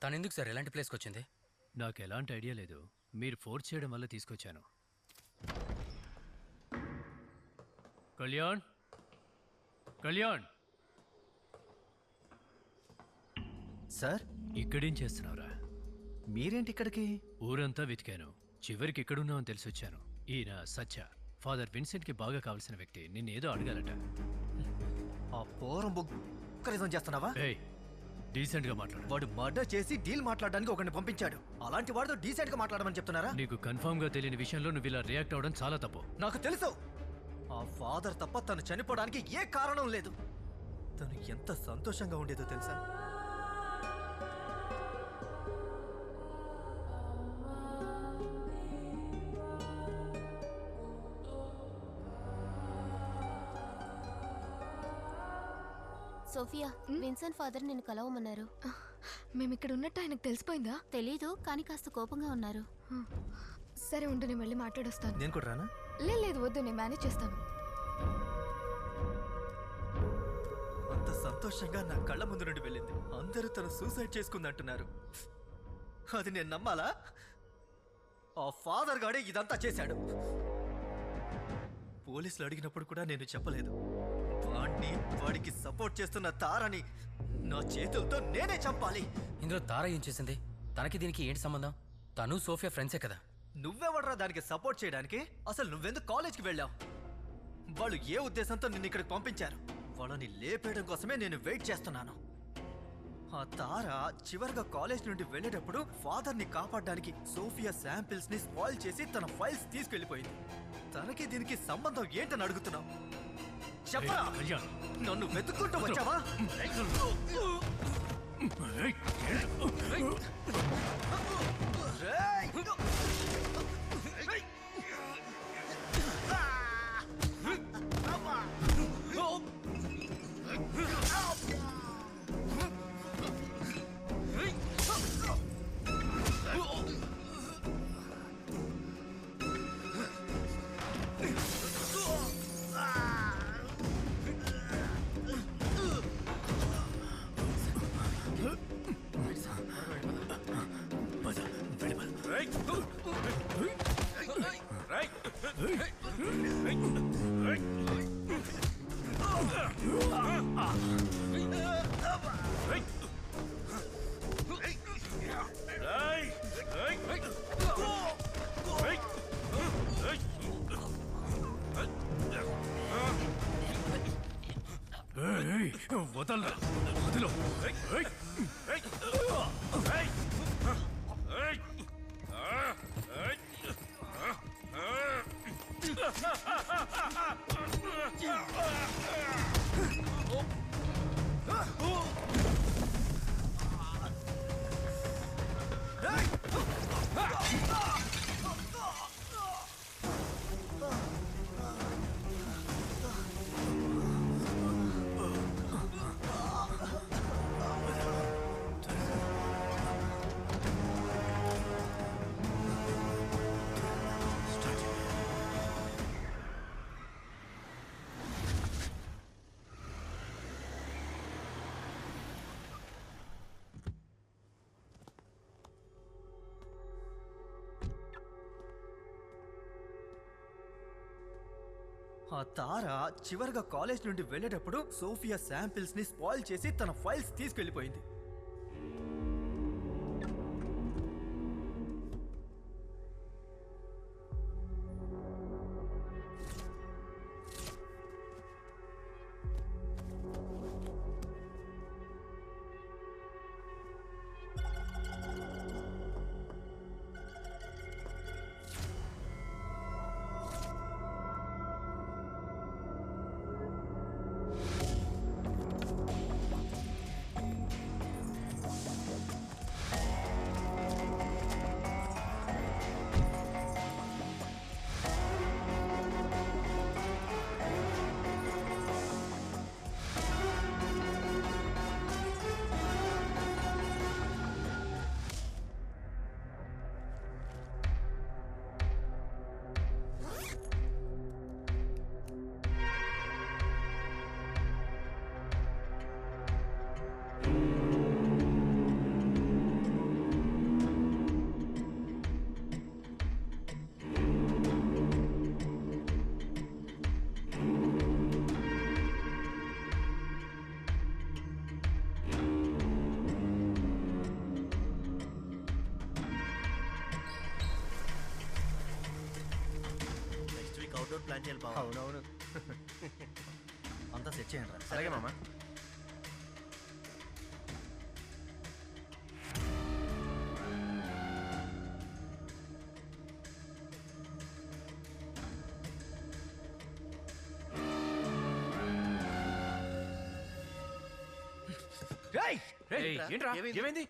తను ఎందుకు సార్ ఎలాంటి ప్లేస్కి వచ్చింది? నాకు ఎలాంటి ఐడియా లేదు. మీరు ఫోర్స్ చేయడం వల్ల తీసుకొచ్చాను. కళ్యాణ్, కళ్యాణ్, సార్ ఇక్కడేం చేస్తున్నావురా? మీరేంటి ఇక్కడికి? ఊరంతా వెతికాను, చివరికి ఇక్కడున్నావని తెలిసొచ్చాను. ఈయన సత్య, ఫాదర్ విన్సెంట్కి బాగా కావాల్సిన వ్యక్తి. నిన్నేదో అడగాలట. ఆ పోరం బుక్కరిజం చేస్తున్నావా? ఏయ్, డీసెంట్గా మాట్లాడు. వాడు మర్డర్ చేసి డీల్ మాట్లాడడానికి ఒకరిని పంపించాడు. అలాంటి వాడితో డీసెంట్ గా మాట్లాడమని చెప్తున్నారా? నీకు కన్ఫర్మ్ గా తెలియని విషయంలో నువ్వు ఇలా రియాక్ట్ అవ్వడం చాలా తప్పు. నాకు తెలుసు. ఆ ఫాదర్ తప్ప తను చనిపోవడానికి ఏ కారణం లేదు. తను ఎంత సంతోషంగా ఉండేదో తెలుసా? సోఫియా, విన్సెంట్ ఫాదర్ నిన్ను కలవమన్నారు. మేము ఇక్కడ ఉన్నట్టు ఆయనకు తెలిసిపోయిందా? తెలీదు, కానీ కాస్త కోపంగా ఉన్నారు. సరే ఉండు, నేను వెళ్ళి మాట్లాడొస్తాను. నేను కూడా రానా? లేదు వద్దు, నేను మేనేజ్ చేస్తాను. అంత సంతోషంగా నా కళ్ళ ముందు నుండి వెళ్ళింది. అందరూ తను సూసైడ్ చేసుకుందంటున్నారు. అది నేను నమ్మాలా? ఆ ఫాదర్ గాడే ఇదంతా చేశాడు. పోలీసులు అడిగినప్పుడు కూడా నేను చెప్పలేదు. వాడికి సపోర్ట్ చేస్తున్న తారని నా చేతులతో నేనే చంపాలి. ఇందులో తార ఏం చేసింది? తనకి దీనికి ఏంటి సంబంధం? తను సోఫియా ఫ్రెండ్సే కదా. నువ్వెవడరా దానికి సపోర్ట్ చేయడానికి? అసలు నువ్వెందుకు కాలేజ్కి వెళ్ళావు? వాళ్ళు ఏ ఉద్దేశంతో నిన్ను ఇక్కడికి పంపించారు? వాళ్ళని లేపేయడం కోసమే నేను వెయిట్ చేస్తున్నాను. ఆ తార చివరిగా కాలేజ్ నుండి వెళ్ళేటప్పుడు ఫాదర్ని కాపాడడానికి సోఫియా శాంపిల్స్ ని స్పాయిల్ చేసి తన ఫైల్స్ తీసుకెళ్లిపోయింది. తనకి దీనికి సంబంధం ఏంటని అడుగుతున్నావు? చెప్పరా? కళ్యాణ్, నన్ను వెతుక్కుంటూ వచ్చావా? వదలరా, వదిలో. ఆ తార చివరిగా కాలేజ్ నుండి వెళ్ళేటప్పుడు సోఫియా శాంపిల్స్ ని స్పాయిల్ చేసి తన ఫైల్స్ తీసుకెళ్లిపోయింది. అవుట్డోర్ ప్లాన్ చేయాలి బావ. అవునవును. అంతా సెట్ చేయండి రా. అలాగే మామ. ఏంట్రా ఏమైంది?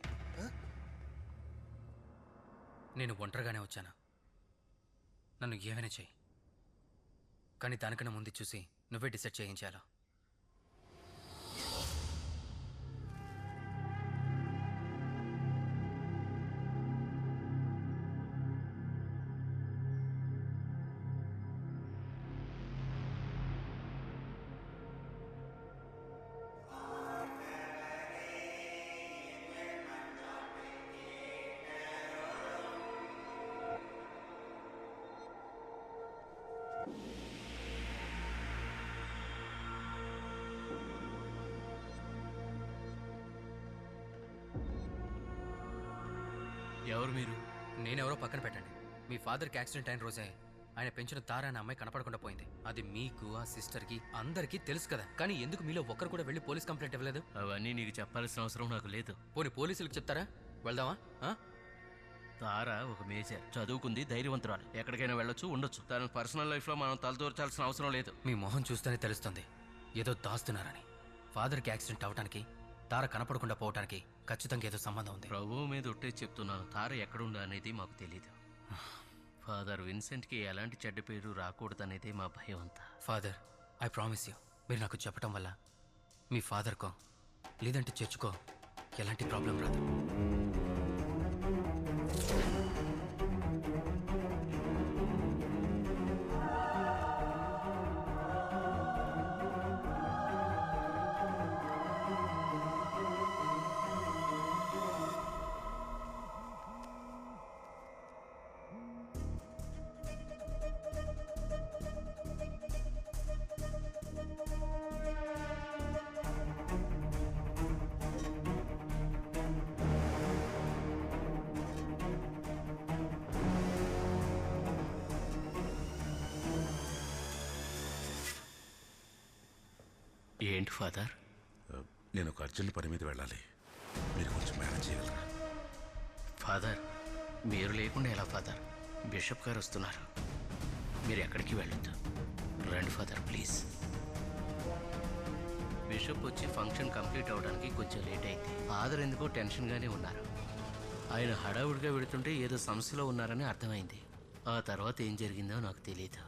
నేను ఒంటరిగానే వచ్చాను. నన్ను ఏమైనా చెయ్యి, కానీ దానికన్నా ముందు చూసి నువ్వే డిసైడ్ చేయించాలా. ఎవరు మీరు? నేనెవరో పక్కన పెట్టండి. మీ ఫాదర్కి యాక్సిడెంట్ అయిన రోజే ఆయన పెంచిన తార అనే అమ్మాయి కనపడకుండా పోయింది. అది మీకు, ఆ సిస్టర్కి, అందరికీ తెలుసు కదా. కానీ ఎందుకు మీలో ఒక్కరు కూడా వెళ్ళి పోలీస్ కంప్లైంట్ ఇవ్వలేదు? అవన్నీ నీకు చెప్పాల్సిన అవసరం నాకు లేదు. పోనీ పోలీసులకు చెప్తారా? వెళ్దామా? తార ఒక మేజర్, చదువుకుంది, ధైర్యవంతురాలు, ఎక్కడికైనా వెళ్ళొచ్చు, ఉండొచ్చు. తన పర్సనల్ లైఫ్లో మనం తలదూర్చాల్సిన అవసరం లేదు. మీ మొహం చూస్తేనే తెలుస్తుంది ఏదో దాస్తున్నారని. ఫాదర్కి యాక్సిడెంట్ అవడానికి, తార కనపడకుండా పోవటానికి ఖచ్చితంగా ఏదో సంబంధం ఉంది. ప్రభువు మీద ఒట్టే చెప్తున్నాను, తార ఎక్కడుందా అనేది మాకు తెలీదు. ఫాదర్ విన్సెంట్కి ఎలాంటి చెడ్డ పేరు రాకూడదనేదే మా భయం అంతా. ఫాదర్, ఐ ప్రామిస్ యూ, మీరు నాకు చెప్పటం వల్ల మీ ఫాదర్కో లేదంటే చర్చుకో ఎలాంటి ప్రాబ్లం రాదు. ఏంటి ఫాదర్? నేను ఒక అర్జెంట్ పని మీద వెళ్ళాలి, మీరు కొంచెం మేనేజ్ చేయగలరా? ఫాదర్, మీరు లేకుండా ఎలా ఫాదర్? బిషప్ గారు వస్తున్నారు, మీరు ఎక్కడికి వెళ్ళొద్దు. రండి ఫాదర్ ప్లీజ్. బిషప్ వచ్చి ఫంక్షన్ కంప్లీట్ అవడానికి కొంచెం లేట్ అయింది. ఫాదర్ ఎందుకో టెన్షన్గానే ఉన్నారు. ఆయన హడావుడిగా వెళుతుంటే ఏదో సమస్యలో ఉన్నారని అర్థమైంది. ఆ తర్వాత ఏం జరిగిందో నాకు తెలియదు.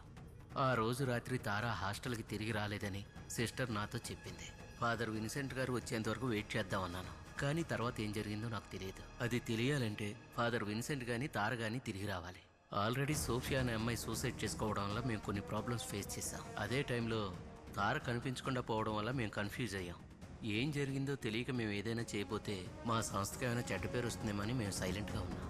ఆ రోజు రాత్రి తారా హాస్టల్కి తిరిగి రాలేదని సిస్టర్ నాతో చెప్పింది. ఫాదర్ విన్సెంట్ గారు వచ్చేంత వరకు వెయిట్ చేద్దామన్నాను, కానీ తర్వాత ఏం జరిగిందో నాకు తెలియదు. అది తెలియాలంటే ఫాదర్ విన్సెంట్ కానీ తార కానీ తిరిగి రావాలి. ఆల్రెడీ సోఫియా అనే అమ్మాయి సూసైడ్ చేసుకోవడం వల్ల మేము కొన్ని ప్రాబ్లమ్స్ ఫేస్ చేసాం. అదే టైంలో తార కనిపించకుండా పోవడం వల్ల మేము కన్ఫ్యూజ్ అయ్యాం. ఏం జరిగిందో తెలియక మేము ఏదైనా చేయబోతే మా సంస్థకి ఏమైనా చెడ్డ పేరు వస్తుందేమని మేము సైలెంట్గా ఉన్నాం.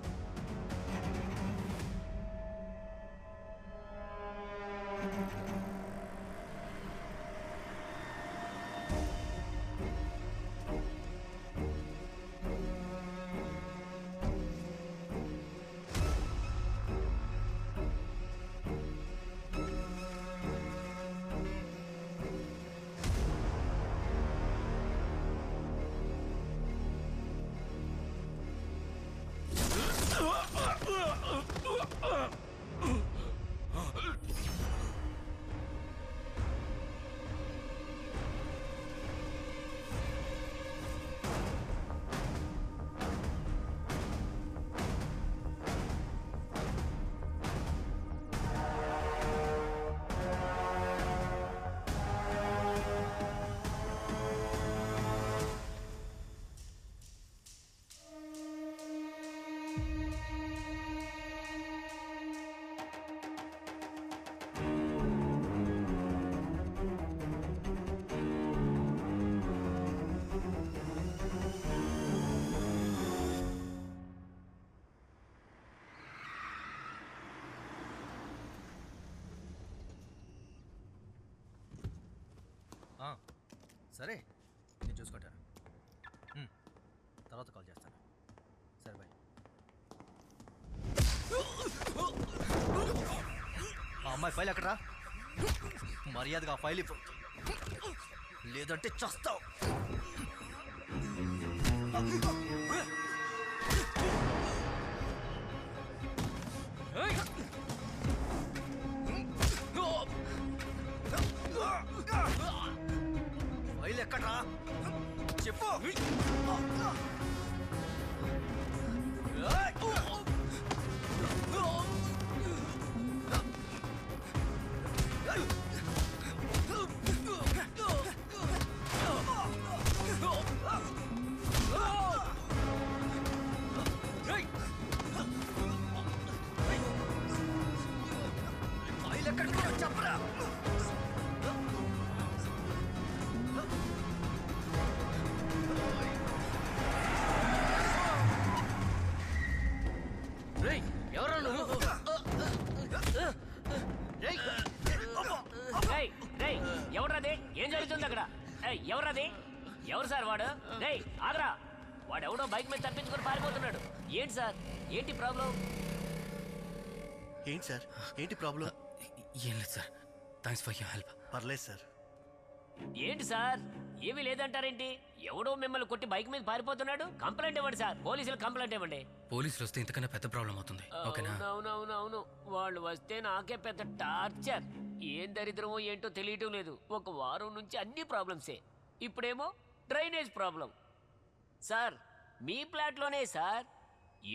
సరే, నేను చూసుకుంటాను. తర్వాత కాల్ చేస్తాను. సరే బాయ్. ఆ అమ్మాయి ఫైల్ ఎక్కడరా? మర్యాదగా ఫైల్ ఇవ్వు, లేదంటే చస్తావు. ఫైల్ ఎక్కడ్రా చెప్పు. ఫైల్ ఎక్కడ్రా చెప్పరా. ఎవరా నువ్వు? ఎవరది? ఏం జరుగుతుంది అక్కడ? ఎవరది? ఎవరు సార్ వాడు? ఆగరా, వాడు ఎవడో బైక్ మీద తప్పించుకొని పారిపోతున్నాడు. ఏంటి సార్, ఏంటి ప్రాబ్లం? ఏంటి సార్, ఏంటి ప్రాబ్లం? ఏం లేదు sir, thanks for your help. పర్లేదు సార్. ఏంటి సార్, ఏమీ లేదంటారేంటి? ఎవడో మిమ్మల్ని కొట్టి బైక్ మీద పారిపోతున్నాడు. కంప్లైంట్ ఇవ్వండి సార్, పోలీసులు కంప్లైంట్ ఇవ్వండి. పోలీసులు వస్తే ఇంతకన్నా పెద్ద ప్రాబ్లం అవుతుంది. ఓకేనా? అవునవునవును, వాళ్ళు వస్తే నాకే పెద్ద టార్చర్. ఏం దరిద్రమో ఏంటో తెలియటం లేదు. ఒక వారం నుంచి అన్ని ప్రాబ్లమ్సే. ఇప్పుడేమో డ్రైనేజ్ ప్రాబ్లం. సార్ మీ ఫ్లాట్లోనే సార్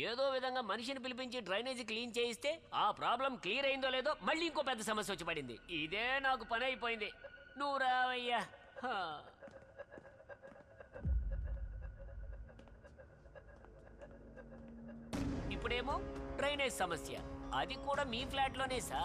ఏదో విధంగా మనిషిని పిలిపించి డ్రైనేజ్ క్లీన్ చేయిస్తే ఆ ప్రాబ్లం క్లియర్ అయిందో లేదో మళ్ళీ ఇంకో పెద్ద సమస్య వచ్చి పడింది. ఇదే నాకు పని అయిపోయింది. నువ్వు రావయ్యా. ఇప్పుడేమో డ్రైనేజ్ సమస్య, అది కూడా మీ ఫ్లాట్లోనే సార్.